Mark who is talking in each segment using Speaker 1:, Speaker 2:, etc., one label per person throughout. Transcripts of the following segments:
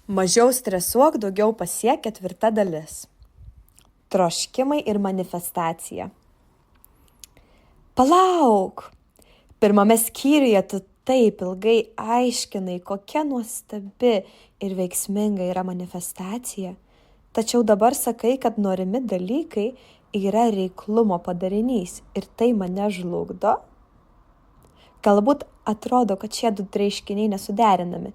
Speaker 1: Mažiau stresuok, daugiau pasiek 4 dalis. Troškimai ir manifestacija. Palauk! Pirmame skyriuje tu taip ilgai aiškinai, kokia nuostabi ir veiksminga yra manifestacija, tačiau dabar sakai, kad norimi dalykai yra reiklumo padarinys ir tai mane žlugdo? Galbūt atrodo, kad šie du reiškiniai nesuderinami,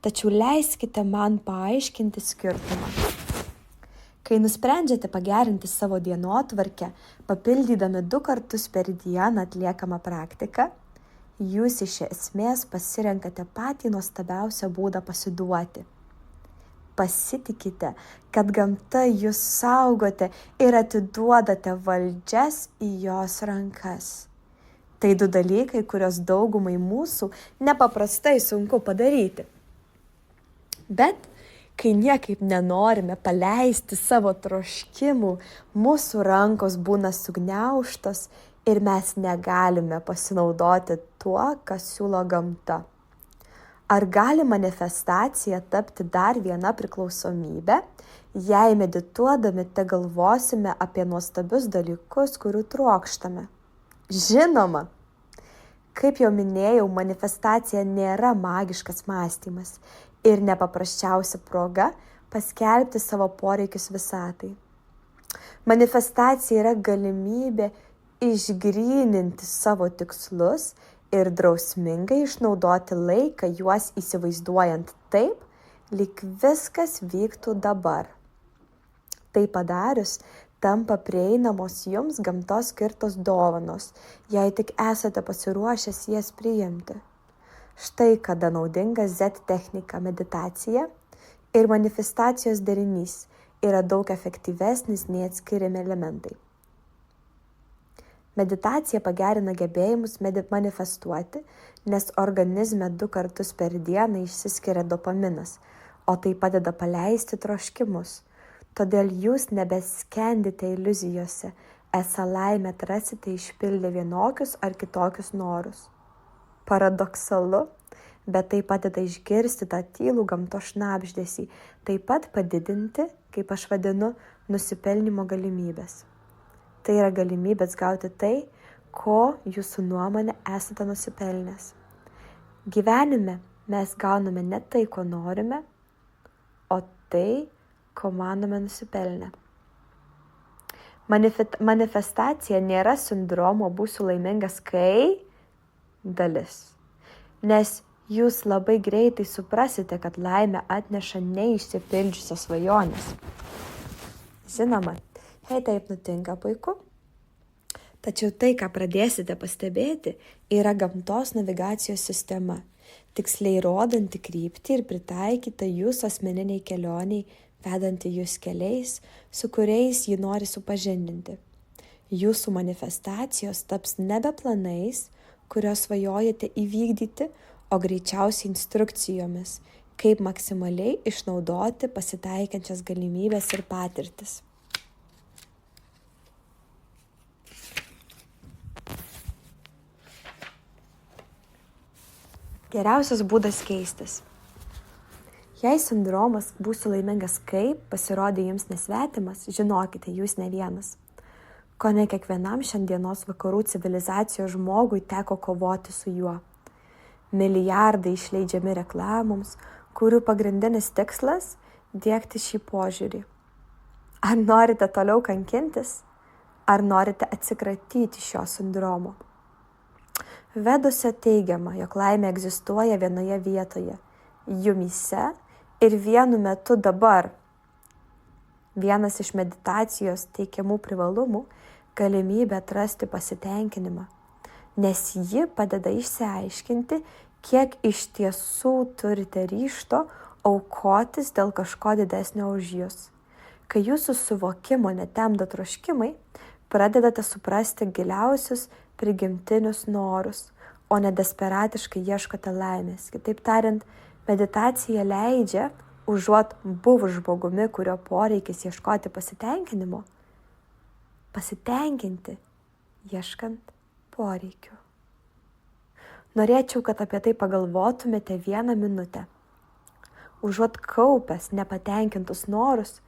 Speaker 1: tačiau leiskite man paaiškinti skirtumą. Kai nusprendžiate pagerinti savo dienotvarkę, papildydami 2 kartus per dieną atliekamą praktiką, jūs iš esmės pasirenkate patį nuostabiausią būdą pasiduoti. Pasitikite, kad gamta jūs saugote ir atiduodate valdžias į jos rankas. Tai 2 dalykai, kurios daugumai mūsų nepaprastai sunku padaryti. Bet kai niekaip nenorime paleisti savo troškimų, mūsų rankos būna sugniaužtos ir mes negalime pasinaudoti tuo, kas siūlo gamta. Ar gali manifestacija tapti dar viena priklausomybė, jei medituodami te galvosime apie nuostabius dalykus, kurių trokštame? Žinoma! Kaip jau minėjau, manifestacija nėra magiškas mąstymas ir nepaprasčiausia proga paskelbti savo poreikius visatai. Manifestacija yra galimybė išgryninti savo tikslus ir drausmingai išnaudoti laiką juos įsivaizduojant taip, lyg viskas vyktų dabar. Tai padarius, tampa prieinamos jums gamtos skirtos dovanos, jei tik esate pasiruošęs jas priimti. Štai kada naudinga Z technika meditacija ir manifestacijos derinys yra daug efektyvesnis nei atskiriami elementai. Meditacija pagerina gebėjimus manifestuoti, nes organizme 2 kartus per dieną išsiskiria dopaminas, o tai padeda paleisti troškimus. Todėl jūs nebeskendite iliuzijose, esą laimę atrasite išpildę vienokius ar kitokius norus. Paradoksalu, bet tai padeda išgirsti tą tylų gamtos šnabždesį, taip pat padidinti, kaip aš vadinu, nusipelnimo galimybės. Tai yra galimybės gauti tai, ko jūsų nuomonė esate nusipelnęs. Gyvenime mes gauname ne tai, ko norime, o tai, ko manome nusipelnę. Manifestacija nėra sindromo būsiu laimingas kai dalis, nes jūs labai greitai suprasite, kad laimę atneša neišsipildžiusios svajonės. Žinoma, jei taip nutinka, puiku. Tačiau tai, ką pradėsite pastebėti, yra gamtos navigacijos sistema, tiksliai rodanti kryptį ir pritaikyta jūsų asmeniniai kelioniai, vedanti jūs keliais, su kuriais ji nori supažindinti. Jūsų manifestacijos taps nebe planais, kurios svajojate įvykdyti, o greičiausiai instrukcijomis, kaip maksimaliai išnaudoti pasitaikančias galimybės ir patirtis. Geriausias būdas keistis. Jei sindromas būsiu laimingas kaip pasirodė jums nesvetimas, žinokite, jūs ne vienas. Kone kiekvienam šiandienos vakarų civilizacijos žmogui teko kovoti su juo. Milijardai išleidžiami reklamoms, kurių pagrindinis tikslas – diegti šį požiūrį. Ar norite toliau kankintis? Ar norite atsikratyti šio sindromo? Vedose teigiama, jog laimė egzistuoja vienoje vietoje – jumyse ir vienu metu dabar. Vienas iš meditacijos teikiamų privalumų – galimybė atrasti pasitenkinimą, nes ji padeda išsiaiškinti, kiek iš tiesų turite ryžto aukotis dėl kažko didesnio už jus. Kai jūsų suvokimo netemdo troškimai, pradedate suprasti giliausius prigimtinius norus, o ne desperatiškai ieškote laimės. Kitaip tariant, meditacija leidžia, užuot buvus žmogumi, kurio poreikis ieškoti pasitenkinimo, pasitenkinti, ieškant poreikių. Norėčiau, kad apie tai pagalvotumėte 1 minutę. užuot kaupęs nepatenkintus norus,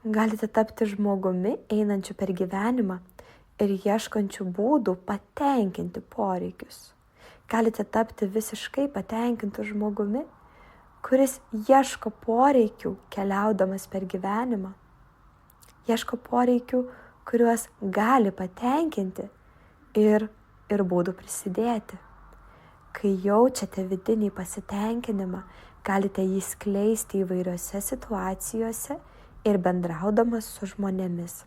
Speaker 1: galite tapti žmogumi einančiu per gyvenimą ir ieškančiu būdų patenkinti poreikius. Galite tapti visiškai patenkintu žmogumi, kuris ieško poreikių keliaudamas per gyvenimą. Ieško poreikių, kuriuos gali patenkinti ir būdų prisidėti. Kai jaučiate vidinį pasitenkinimą, galite jį skleisti įvairiose situacijose ir bendraudamas su žmonėmis.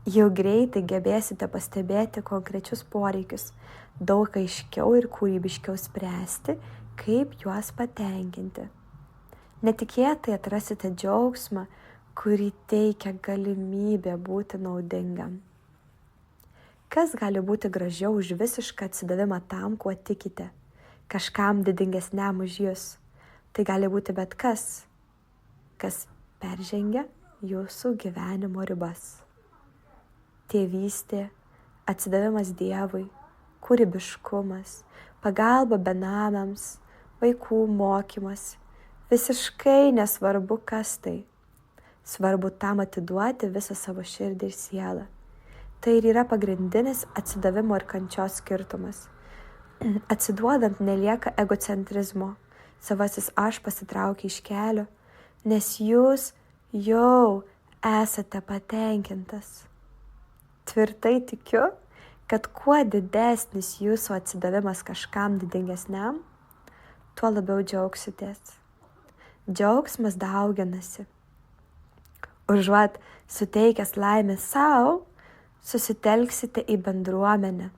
Speaker 1: Jau greitai gebėsite pastebėti konkrečius poreikius, daug aiškiau ir kūrybiškiau spręsti, kaip juos patenkinti. Netikėtai atrasite džiaugsmą, kurį teikia galimybė būti naudingam. Kas gali būti gražiau už visišką atsidavimą tam, kuo tikite, kažkam didingesniam už jūs? Tai gali būti bet kas peržengia jūsų gyvenimo ribas. Tėvystė, atsidavimas Dievui, kūrybiškumas, pagalba benamiams, vaikų mokymas. Visiškai nesvarbu, kas tai. Svarbu tam atiduoti visą savo širdį ir sielą. Tai ir yra pagrindinis atsidavimo ir kančios skirtumas. Atsiduodant nelieka egocentrizmo, savasis aš pasitraukia iš kelio, nes jūs jau esate patenkintas. Tvirtai tikiu, kad kuo didesnis jūsų atsidavimas kažkam didingesniam, tuo labiau džiaugsitės. Džiaugsmas dauginasi. Užuot suteikęs laimę savo, susitelksite į bendruomenę,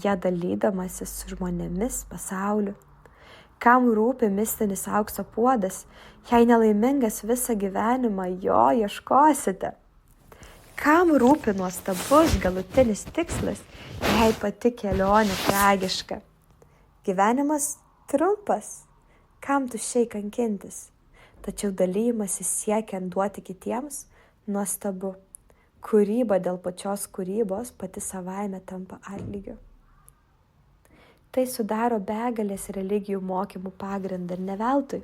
Speaker 1: ją dalydamasis su žmonėmis pasauliu. Kam rūpi mistinis aukso puodas, jei nelaimingas visą gyvenimą jo ieškosite? Kam rūpi nuostabus galutinis tikslas, jei pati kelionė tragiška? Gyvenimas trumpas, kam tuščiai kankintis? Tačiau dalymasis siekiant duoti kitiems nuostabu. Kūryba dėl pačios kūrybos pati savaime tampa atlygiu. Tai sudaro begalės religijų mokymų pagrindą ir ne veltui.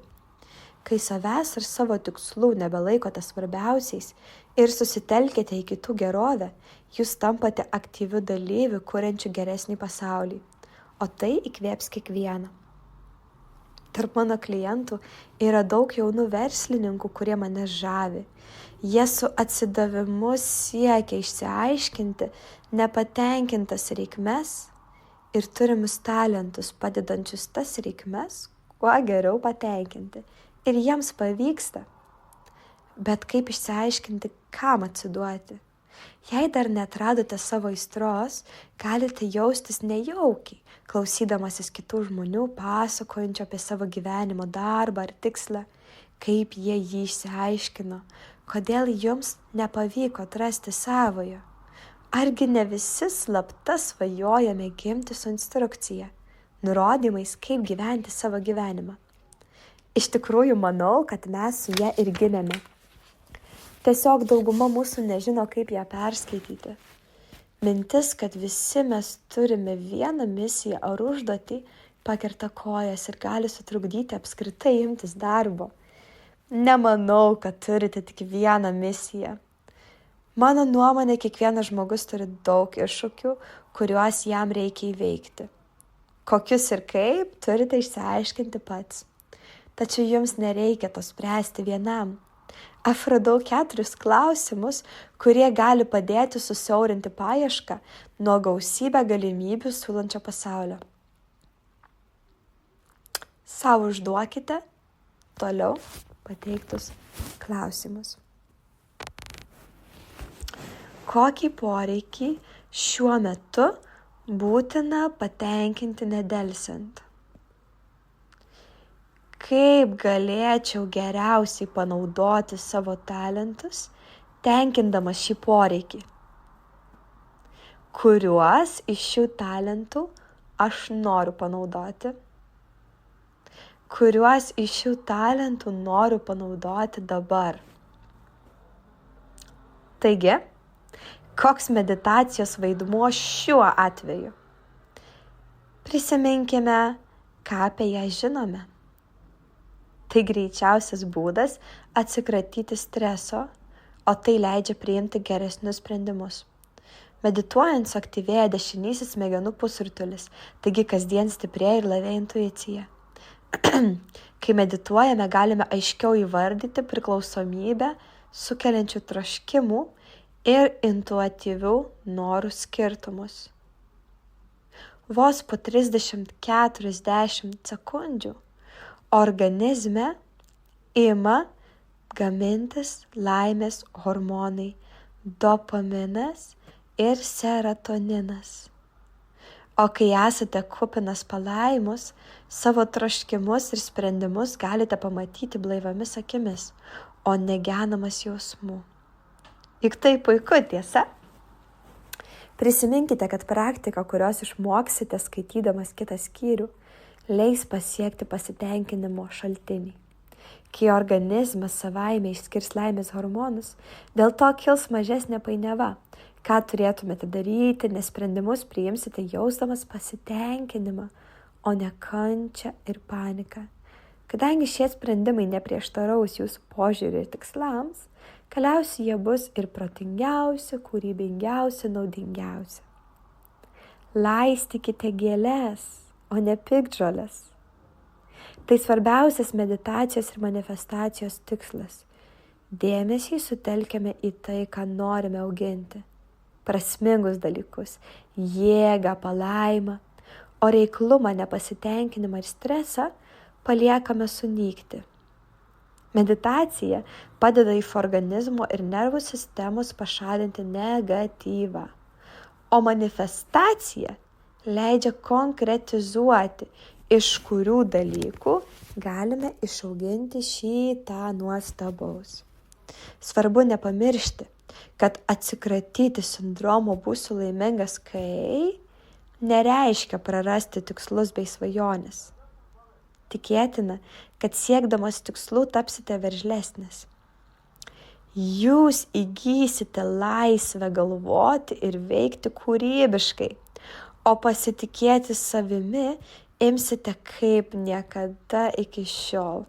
Speaker 1: Kai savęs ir savo tikslų nebelaikote svarbiausiais ir susitelkite į kitų gerovę, jūs tampate aktyvių dalyvių, kuriančių geresnį pasaulį, o tai įkvėps kiekvieną. Tarp mano klientų yra daug jaunų verslininkų, kurie mane žavi. Jie su atsidavimu siekia išsiaiškinti nepatenkintas reikmes ir turimus talentus, padedančius tas reikmes, kuo geriau patenkinti. Ir jiems pavyksta. Bet kaip išsiaiškinti, kam atsiduoti? Jei dar neatradote savo aistros, galite jaustis nejaukiai, klausydamasis kitų žmonių pasakojančių apie savo gyvenimo darbą ar tikslą, kaip jie jį išsiaiškino, kodėl jums nepavyko atrasti savojo. Argi ne visi slapta svajojame gimti su instrukcija, nurodymais, kaip gyventi savo gyvenimą. Iš tikrųjų manau, kad mes su ja ir gimėme. Tiesiog dauguma mūsų nežino, kaip ją perskaityti. Mintis, kad visi mes turime vieną misiją ar užduotį, pakerta kojas ir gali sutrukdyti apskritai imtis darbo. Nemanau, kad turite tik vieną misiją. Mano nuomonė, kiekvienas žmogus turi daug iššūkių, kuriuos jam reikia įveikti. Kokius ir kaip, turite išsiaiškinti pats. Tačiau jums nereikia to spręsti vienam. Aš radau 4 klausimus, kurie gali padėti susiaurinti paiešką nuo gausybę galimybių siūlančio pasaulio. Sau užduokite toliau pateiktus klausimus. Kokį poreikį šiuo metu būtina patenkinti nedelsiant? Kaip galėčiau geriausiai panaudoti savo talentus, tenkindamas šį poreikį? Kuriuos iš šių talentų aš noriu panaudoti? Kuriuos iš šių talentų noriu panaudoti dabar? Taigi, koks meditacijos vaidmuo šiuo atveju? Prisiminkime, ką apie ją žinome. Tai greičiausias būdas atsikratyti streso, o tai leidžia priimti geresnius sprendimus. Medituojant suaktyvėja dešinysis smegenų pusrutulis, taigi kasdien stiprėja ir lavėja intuicija. Kai medituojame, galime aiškiau įvardyti priklausomybę sukeliančių troškimų ir intuityvių norų skirtumus. Vos po 30-40 sekundžių organizme ima gamintis laimės hormonai dopaminas ir serotoninas. O kai esate kupinas palaimos, savo troškimus ir sprendimus galite pamatyti blaivomis akimis, o ne genamas jausmų. Juk tai puiku, tiesa? Prisiminkite, kad praktika, kurios išmoksite skaitydamas kitą skyrių, leis pasiekti pasitenkinimo šaltinį. Kai organizmas savaime išskirs laimės hormonus, dėl to kils mažesnė painiava, ką turėtumėte daryti, nes sprendimus priimsite jausdamas pasitenkinimą, o ne kančią ir paniką. Kadangi šie sprendimai neprieštaraus jūsų požiūrį ir tikslams, galiausiai jie bus ir protingiausi, kūrybingiausi, naudingiausi. Laistykite gėles, o ne piktžoles. Tai svarbiausias meditacijos ir manifestacijos tikslas. Dėmesį sutelkiame į tai, ką norime auginti. Prasmingus dalykus, jėgą, palaimą, o reiklumą, nepasitenkinimą ir stresą paliekame sunykti. Meditacija padeda iš organizmo ir nervų sistemos pašalinti negatyvą, o manifestacija leidžia konkretizuoti, iš kurių dalykų galime išauginti šį tą nuostabaus. Svarbu nepamiršti, kad atsikratyti sindromo būsiu laimingas, kai nereiškia prarasti tikslus bei svajonės. Tikėtina, kad siekdamas tikslų tapsite veržlesnis. Jūs įgysite laisvę galvoti ir veikti kūrybiškai, o pasitikėti savimi imsite kaip niekada iki šiol.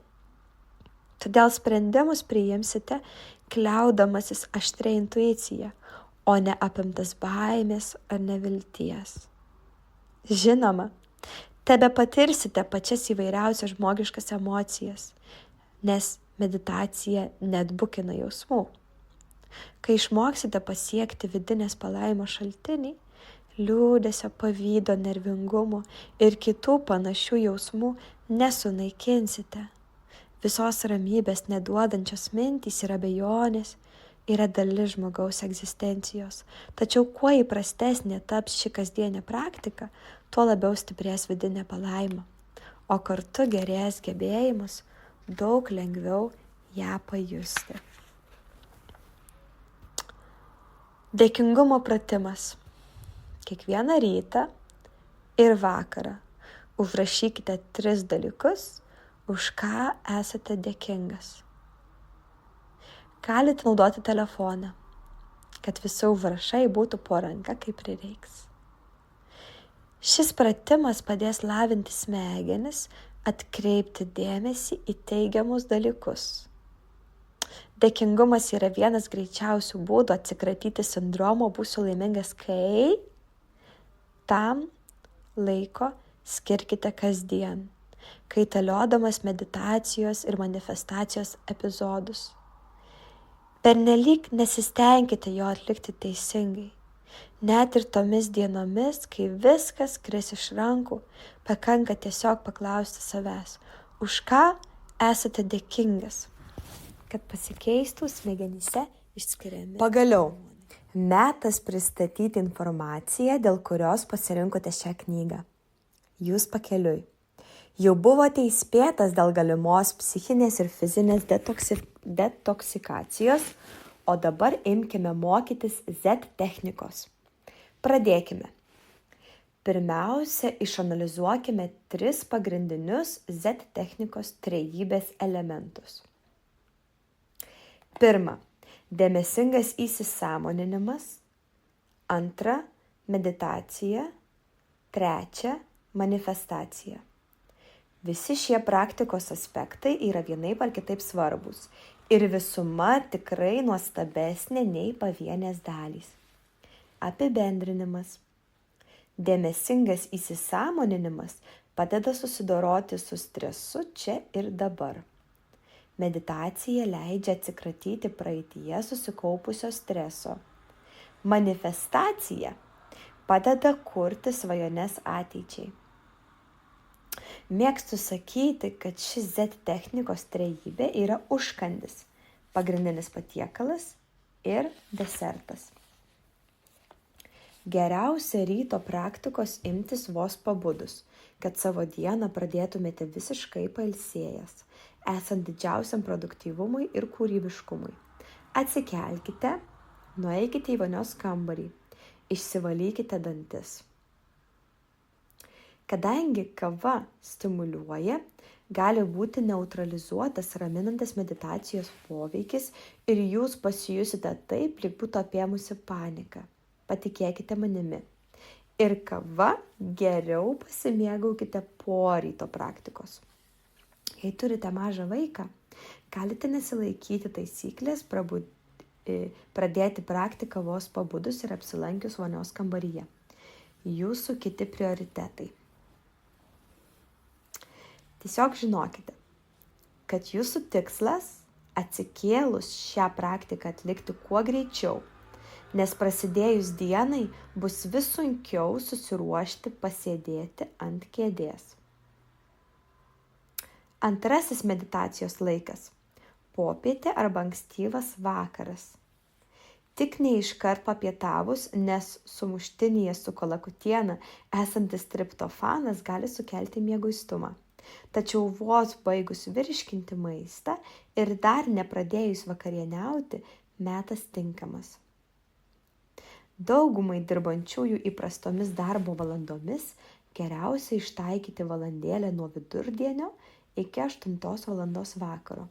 Speaker 1: Todėl sprendimus priimsite kliaudamasis aštria intuicija, o ne apimtas baimės ar nevilties. Žinoma, tebe patirsite pačias įvairiausias žmogiškas emocijas, nes meditacija neatbukina jausmų. Kai išmoksite pasiekti vidinės palaimos šaltinį, liūdesio, pavydo, nervingumo ir kitų panašių jausmų nesunaikinsite. Visos ramybės neduodančios mintys ir abejonės yra dalis žmogaus egzistencijos. Tačiau kuo įprastesnė taps ši kasdienė praktika, tuo labiau stiprės vidinė palaima, o kartu gerės gebėjimus daug lengviau ją pajusti. Dėkingumo pratimas. Kiekvieną rytą ir vakarą užrašykite 3 dalykus, už ką esate dėkingas. Galite naudoti telefoną, kad visi užrašai būtų po ranka, kaip prireiks. Šis pratimas padės lavinti smegenis, atkreipti dėmesį į teigiamus dalykus. Dėkingumas yra vienas greičiausių būdų atsikratyti sindromo būsiu laimingas, kai tam laiko skirkite kasdien, kaitaliodamas meditacijos ir manifestacijos epizodus. Pernelyg nesistengkite jo atlikti teisingai. Net ir tomis dienomis, kai viskas kris iš rankų, pakanka tiesiog paklausti savęs, už ką esate dėkingas, kad pasikeistų smegenyse išskiriami. Pagaliau, metas pristatyti informaciją, dėl kurios pasirinkote šią knygą. Jūs pakeliui. Jau buvote įspėtas dėl galimos psichinės ir fizinės detoksikacijos, o dabar imkime mokytis Z technikos. Pradėkime. Pirmiausia, išanalizuokime 3 pagrindinius Z technikos trejybės elementus. Pirma, dėmesingas įsisąmoninimas. Antra, meditacija. Trečia, manifestacija. Visi šie praktikos aspektai yra vienaip ar kitaip svarbus ir visuma tikrai nuostabesnė nei pavienės dalys. Apibendrinimas. Dėmesingas įsisąmoninimas padeda susidoroti su stresu čia ir dabar. Meditacija leidžia atsikratyti praeityje susikaupusio streso. Manifestacija padeda kurti svajones ateičiai. Mėgstu sakyti, kad ši Z technikos trejybė yra užkandis, pagrindinis patiekalas ir desertas. Geriausia ryto praktikos imtis vos pabudus, kad savo dieną pradėtumėte visiškai pailsėjęs, esant didžiausiam produktyvumui ir kūrybiškumui. Atsikelkite, nueikite į vonios kambarį, išsivalykite dantis. Kadangi kava stimuliuoja, gali būti neutralizuotas raminantis meditacijos poveikis ir jūs pasijusite taip, lyg būtų apėmusi panika. Patikėkite manimi. Ir kava geriau pasimėgaukite po ryto praktikos. Jei turite mažą vaiką, galite nesilaikyti taisyklės pradėti praktiką vos pabudus ir apsilankius vonios kambaryje. Jūsų kiti prioritetai. Tiesiog žinokite, kad jūsų tikslas atsikėlus šią praktiką atlikti kuo greičiau, nes prasidėjus dienai bus vis sunkiau susiruošti pasėdėti ant kėdės. Antrasis meditacijos laikas – popietė arba ankstyvas vakaras. Tik ne iškart papietavus, nes sumuštinyje su kalakutiena esantis triptofanas gali sukelti mieguistumą. Tačiau vos baigus virškinti maistą ir dar nepradėjus vakarieniauti, metas tinkamas. Daugumai dirbančiųjų įprastomis darbo valandomis geriausia ištaikyti valandėlę nuo vidurdienio iki 8 valandos vakaro,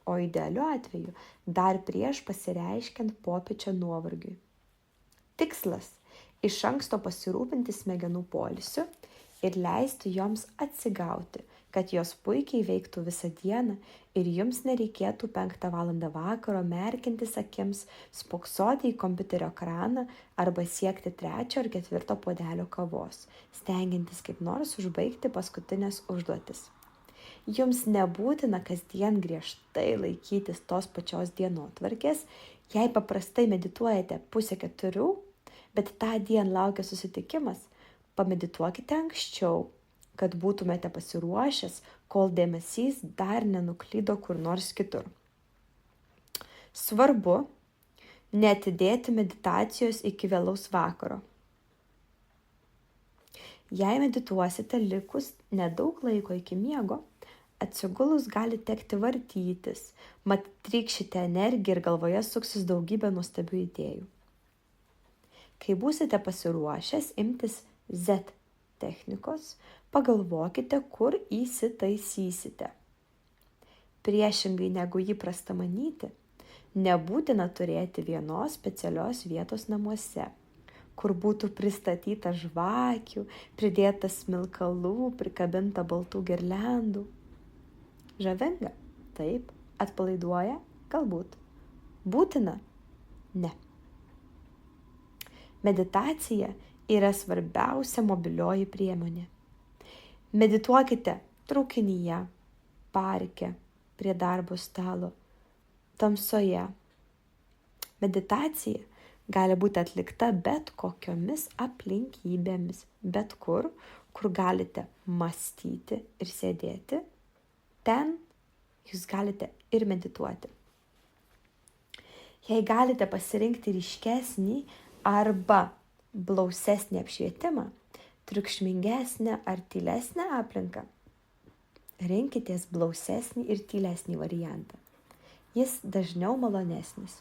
Speaker 1: o idealiu atveju dar prieš pasireiškiant popiečio nuovargiui. Tikslas – iš anksto pasirūpinti smegenų poilsiu ir leisti joms atsigauti, kad jos puikiai veiktų visą dieną ir jums nereikėtų 5 valandą vakaro merkintis akims, spoksoti į kompiuterio ekraną arba siekti 3 ar 4 puodelio kavos, stengiantis kaip nors užbaigti paskutinės užduotis. Jums nebūtina kasdien griežtai laikytis tos pačios dienotvarkės, jei paprastai medituojate 3:30, bet tą dieną laukia susitikimas, pamedituokite anksčiau, kad būtumėte pasiruošęs, kol dėmesys dar nenuklydo kur nors kitur. Svarbu neatidėti meditacijos iki vėlaus vakaro. Jei medituosite likus nedaug laiko iki miego, atsigulus gali tekti vartytis, mat trykšite energiją ir galvoje suksis daugybė nuostabių idėjų. Kai būsite pasiruošęs imtis Z technikos, pagalvokite, kur įsitaisysite. Priešingai negu įprasta manyti, nebūtina turėti vienos specialios vietos namuose, kur būtų pristatyta žvakių, pridėta smilkalų, prikabinta baltų girliandų. Žavinga? Taip. Atpalaiduoja? Galbūt. Būtina? Ne. Meditacija yra svarbiausia mobilioji priemonė. Medituokite traukinyje, parke, prie darbo stalo, tamsoje. Meditacija gali būti atlikta bet kokiomis aplinkybėmis, bet kur galite mąstyti ir sėdėti, ten jūs galite ir medituoti. Jei galite pasirinkti ryškesnį arba blausesnį apšvietimą, triukšmingesnę ar tylesnę aplinką, rinkitės blausesnį ir tylesnį variantą. Jis dažniau malonesnis.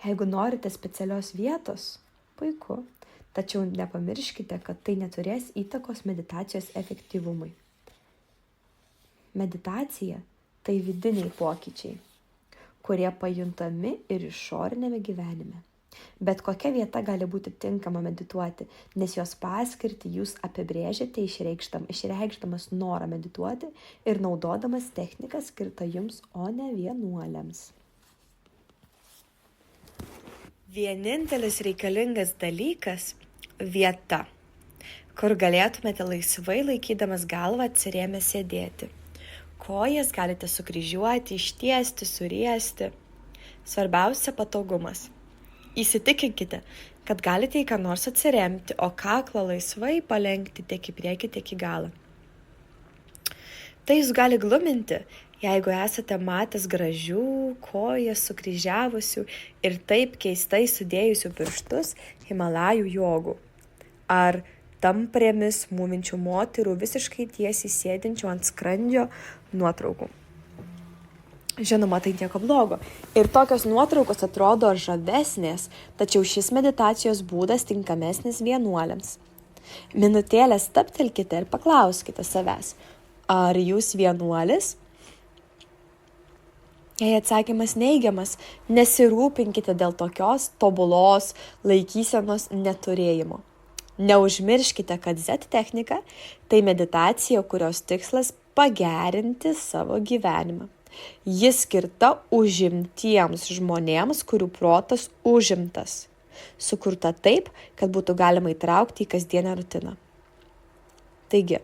Speaker 1: Jeigu norite specialios vietos, puiku, tačiau nepamirškite, kad tai neturės įtakos meditacijos efektyvumui. Meditacija – tai vidiniai pokyčiai, kurie pajuntami ir išorinėme gyvenime. Bet kokia vieta gali būti tinkama medituoti, nes jos paskirtį jūs apibrėžiate išreikšdamas norą medituoti ir naudodamas techniką skirtą jums, o ne vienuoliams. Vienintelis reikalingas dalykas – vieta, kur galėtumėte laisvai laikydamas galvą atsirėmę sėdėti. Kojas galite sukryžiuoti, ištiesti, suriesti. Svarbiausia – patogumas. Įsitikinkite, kad galite į ką nors atsiremti, o kaklą laisvai palenkti tiek į priekį, tiek į galą. Tai jūs gali gluminti, jeigu esate matęs gražių, kojas sukryžiavusių ir taip keistai sudėjusių pirštus Himalajų jogų. Ar tamprėmis mūvinčių moterų visiškai tiesiai sėdinčių ant skrandžio nuotraukų. Žinoma, tai nieko blogo. Ir tokios nuotraukos atrodo žavesnės, tačiau šis meditacijos būdas tinkamesnis vienuoliams. Minutėlę stabtelkite ir paklauskite savęs, ar jūs vienuolis? Jei atsakymas neigiamas, nesirūpinkite dėl tokios tobulos laikysenos neturėjimo. Neužmirškite, kad Z technika – tai meditacija, kurios tikslas pagerinti savo gyvenimą. Jis skirta užimtiems žmonėms, kurių protas užimtas. Sukurta taip, kad būtų galima įtraukti į kasdienę rutiną. Taigi,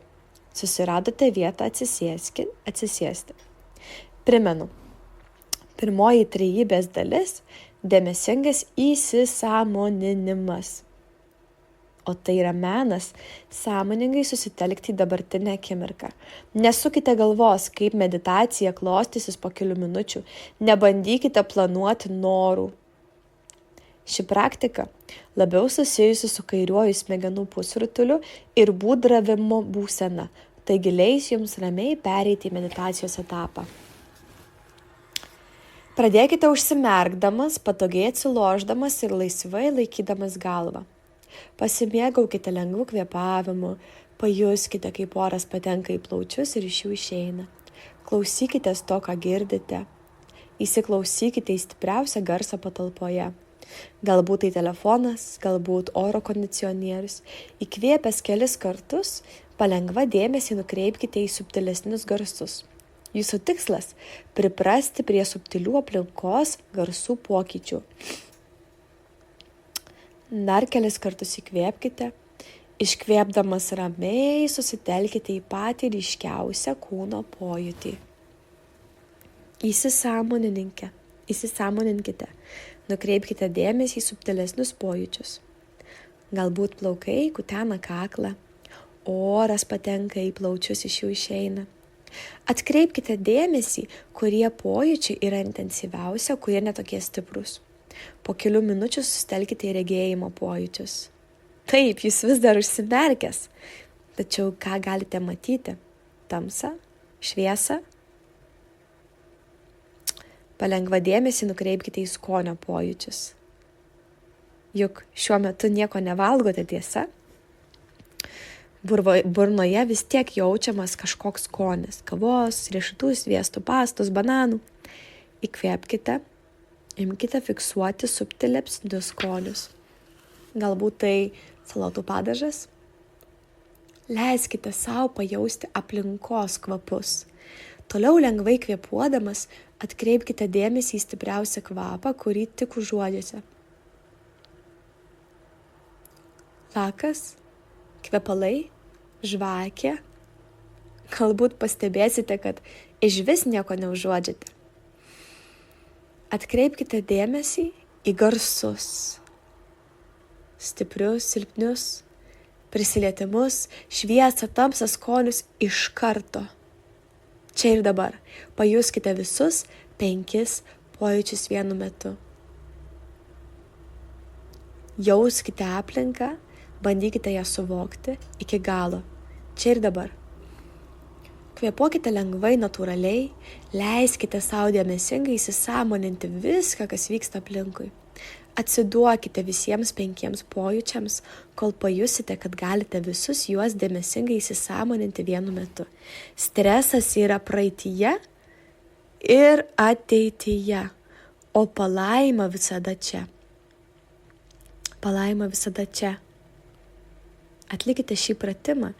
Speaker 1: susiradote vietą atsisėsti. Primenu, pirmoji trejybės dalis – dėmesingas įsisąmoninimas. O tai yra menas sąmoningai susitelkti į dabartinę akimirką. Nesukite galvos, kaip meditacija klostysis po kelių minučių. Nebandykite planuoti norų. Ši praktika labiau susijusi su kairiuoju smegenų pusrutuliu ir būdravimo būsena. Taigi leis jums ramiai pereiti į meditacijos etapą. Pradėkite užsimerkdamas, patogiai atsilošdamas ir laisvai laikydamas galvą. Pasimėgaukite lengvų kvėpavimų, pajuskite, kaip oras patenka į plaučius ir iš jų išeina. Klausykitės to, ką girdite. Įsiklausykite į stipriausią garsą patalpoje. Galbūt tai telefonas, galbūt oro kondicionierius. Įkvėpęs kelis kartus, palengva dėmesį nukreipkite į subtilesnius garsus. Jūsų tikslas – priprasti prie subtilių aplinkos garsų pokyčių. Dar kelis kartus įkvėpkite, iškvėpdamas ramiai susitelkite į patį ryškiausią kūno pojūtį. Įsisąmoninkite, nukreipkite dėmesį į subtilesnius pojūčius. Galbūt plaukai kutena kaklą, oras patenka į plaučius, iš jų išeina. Atkreipkite dėmesį, kurie pojūčiai yra intensyviausia, kurie netokie stiprus. Po kelių minučių susitelkite į regėjimo pojūčius. Taip, jūs vis dar užsimerkęs, tačiau ką galite matyti? Tamsą? Šviesą? Palengva dėmesį nukreipkite į skonio pojūčius. Juk šiuo metu nieko nevalgote, tiesa? Burnoje vis tiek jaučiamas kažkoks skonis – kavos, riešutų, sviestų, pastos, bananų. Įkvėpkite. Imkite fiksuoti subtilesnius skonius. Galbūt tai salotų padažas. Leiskite savo pajausti aplinkos kvapus. Toliau lengvai kvėpuodamas atkreipkite dėmesį į stipriausią kvapą, kurį tik užuodžiate. Lakas, kvepalai, žvakė. Galbūt pastebėsite, kad išvis nieko neužuodžiate. Atkreipkite dėmesį į garsus, stiprius, silpnius, prisilietimus, šviesą, tamsą, skonius iš karto. Čia ir dabar pajuskite visus 5 pojūčius vienu metu. Jauskite aplinką, bandykite ją suvokti iki galo. Čia ir dabar. Kvėpuokite lengvai, natūraliai, leiskite savo dėmesingai įsisąmoninti viską, kas vyksta aplinkui. Atsiduokite visiems 5 pojūčiams, kol pajusite, kad galite visus juos dėmesingai įsisąmoninti vienu metu. Stresas yra praeityje ir ateityje, o palaima visada čia. Palaima visada čia. Atlikite šį pratimą,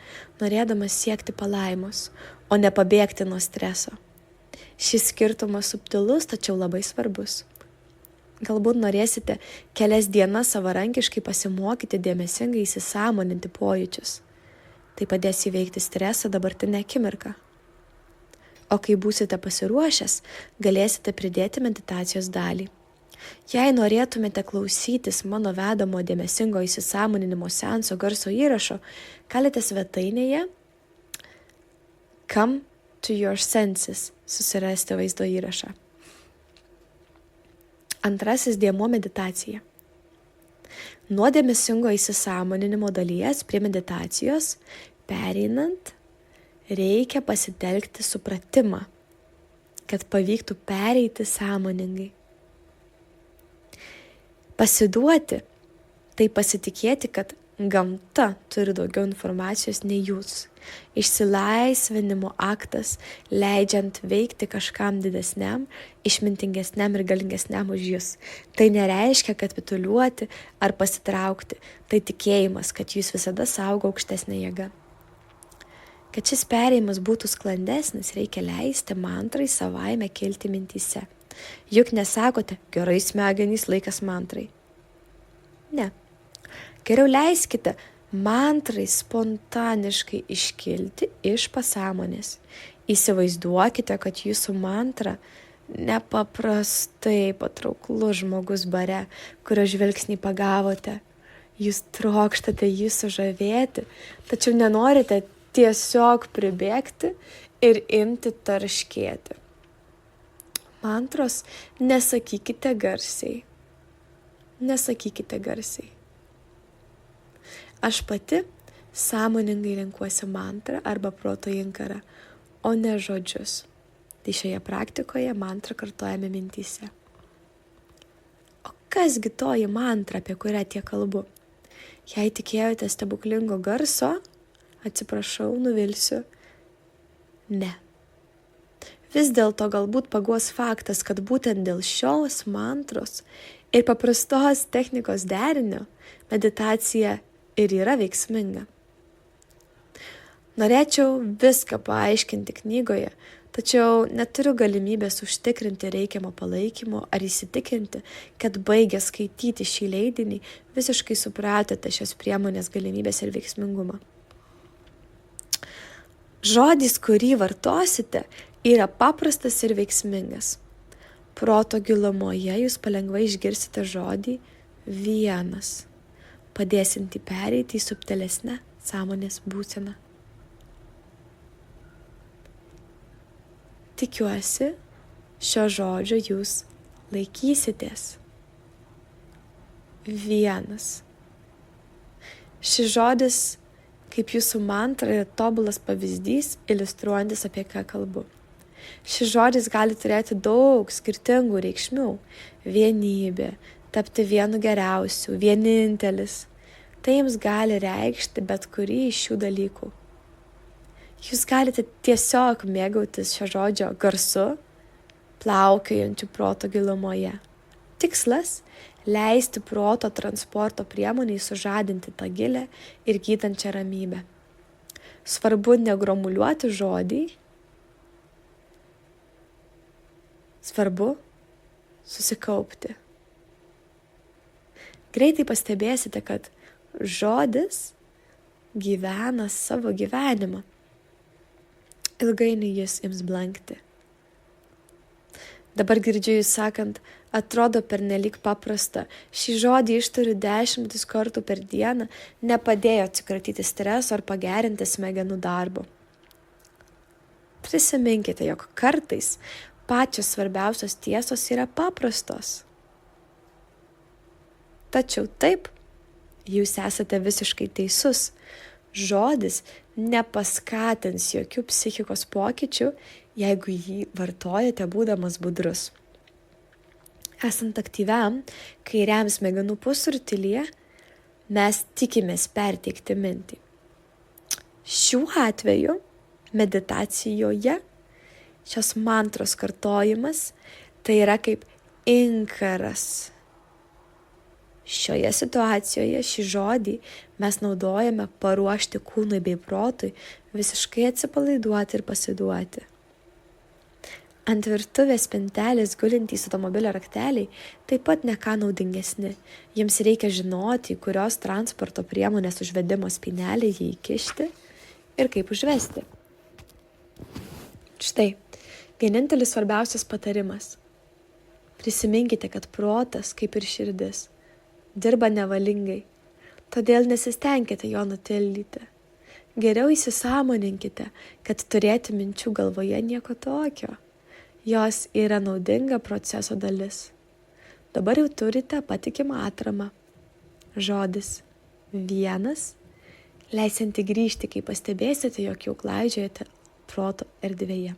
Speaker 1: norėdamas siekti palaimos, o ne pabėgti nuo streso. Šis skirtumas subtilus, tačiau labai svarbus. Galbūt norėsite kelias dienas savarankiškai pasimokyti dėmesingai įsisąmoninti pojūčius. Tai padės įveikti stresą dabartinę akimirką. O kai būsite pasiruošęs, galėsite pridėti meditacijos dalį. Jei norėtumėte klausytis mano vedamo dėmesingo įsisąmoninimo seanso garso įrašo, galite svetainėje Come to Your Senses susirasti vaizdo įrašą. Antrasis dėmuo – meditacija. Nuo dėmesingo įsisąmoninimo dalies prie meditacijos pereinant reikia pasitelkti supratimą, kad pavyktų pereiti sąmoningai. Pasiduoti – tai pasitikėti, kad gamta turi daugiau informacijos nei jūs. Išsilaisvinimo aktas, leidžiant veikti kažkam didesniam, išmintingesniam ir galingesniam už jūs. Tai nereiškia kapituliuoti ar pasitraukti. Tai tikėjimas, kad jūs visada saugo aukštesnė jėga. Kad šis perėjimas būtų sklandesnis, reikia leisti mantrai savaime kilti mintyse. Juk nesakote, gerai smegenys, laikas mantrai. Ne. Geriau leiskite mantrai spontaniškai iškilti iš pasąmonės. Įsivaizduokite, kad jūsų mantra nepaprastai patrauklus žmogus bare, kurio žvilgsnį pagavote. Jūs trokštate jį sužavėti, tačiau nenorite tiesiog pribėgti ir imti tarškėti. Mantros nesakykite garsiai. Nesakykite garsiai. Aš pati sąmoningai renkuosi mantrą arba proto inkarą, o ne žodžius. Tai šioje praktikoje mantrą kartojame mintyse. O kasgi toji mantra, apie kurią tiek kalbu? Jei tikėjote stebuklingo garso, atsiprašau, nuvilsiu. Ne. Vis dėlto galbūt paguos faktas, kad būtent dėl šios mantros ir paprastos technikos derinio meditacija ir yra veiksminga. Norėčiau viską paaiškinti knygoje, tačiau neturiu galimybės užtikrinti reikiamo palaikymo ar įsitikinti, kad baigę skaityti šį leidinį visiškai supratote šios priemonės galimybės ir veiksmingumą. Žodis, kurį vartosite, yra paprastas ir veiksmingas. Proto gilumoje jūs palengvai išgirsite žodį vienas, padėsinti pereiti į subtilesnę sąmonės būseną. Tikiuosi, šio žodžio jūs laikysitės. Vienas. Šis žodis, kaip jūsų mantra, yra tobulas pavyzdys, iliustruojantis, apie ką kalbu. Šis žodis gali turėti daug skirtingų reikšmių. Vienybė, tapti vienu geriausiu, vienintelis. Tai jums gali reikšti bet kurį iš šių dalykų. Jūs galite tiesiog mėgautis šio žodžio garsu, plaukiojančiu proto gilumoje. Tikslas – leisti proto transporto priemoniai sužadinti tą gilę ir gydančią ramybę. Svarbu negromuliuoti žodį, svarbu susikaupti. Greitai pastebėsite, kad žodis gyvena savo gyvenimą. Ilgainiui jis ims blankti. Dabar girdžiu jūs sakant, atrodo pernelyg paprasta. Šį žodį ištariu 10 kartų per dieną, nepadėjo atsikratyti streso ar pagerinti smegenų darbo. Prisiminkite, jog kartais pačios svarbiausios tiesos yra paprastos. Tačiau taip, jūs esate visiškai teisus. Žodis nepaskatins jokių psichikos pokyčių, jeigu jį vartojate būdamas budrus. Esant aktyviam, kairiam smegenų pusrutulyje, mes tikimės perteikti mintį. Šiuo atveju, meditacijoje, šios mantros kartojimas, tai yra kaip inkaras. Šioje situacijoje šį žodį mes naudojame paruošti kūnui bei protui visiškai atsipalaiduoti ir pasiduoti. Ant virtuvės spintelės gulintys automobilio rakteliai taip pat ne ką naudingesni. Jiems reikia žinoti, į kurios transporto priemonės užvedimo spynelį jį įkišti ir kaip užvesti. Štai, vienintelis svarbiausias patarimas. Prisiminkite, kad protas, kaip ir širdis, dirba nevalingai, todėl nesistengkite jo nutildyti. Geriau įsisąmoninkite, kad turėti minčių galvoje nieko tokio. Jos yra naudinga proceso dalis. Dabar jau turite patikimą atramą. Žodis 1, leisianti grįžti, kai pastebėsite, jog jau klaidžiojate proto erdvėje.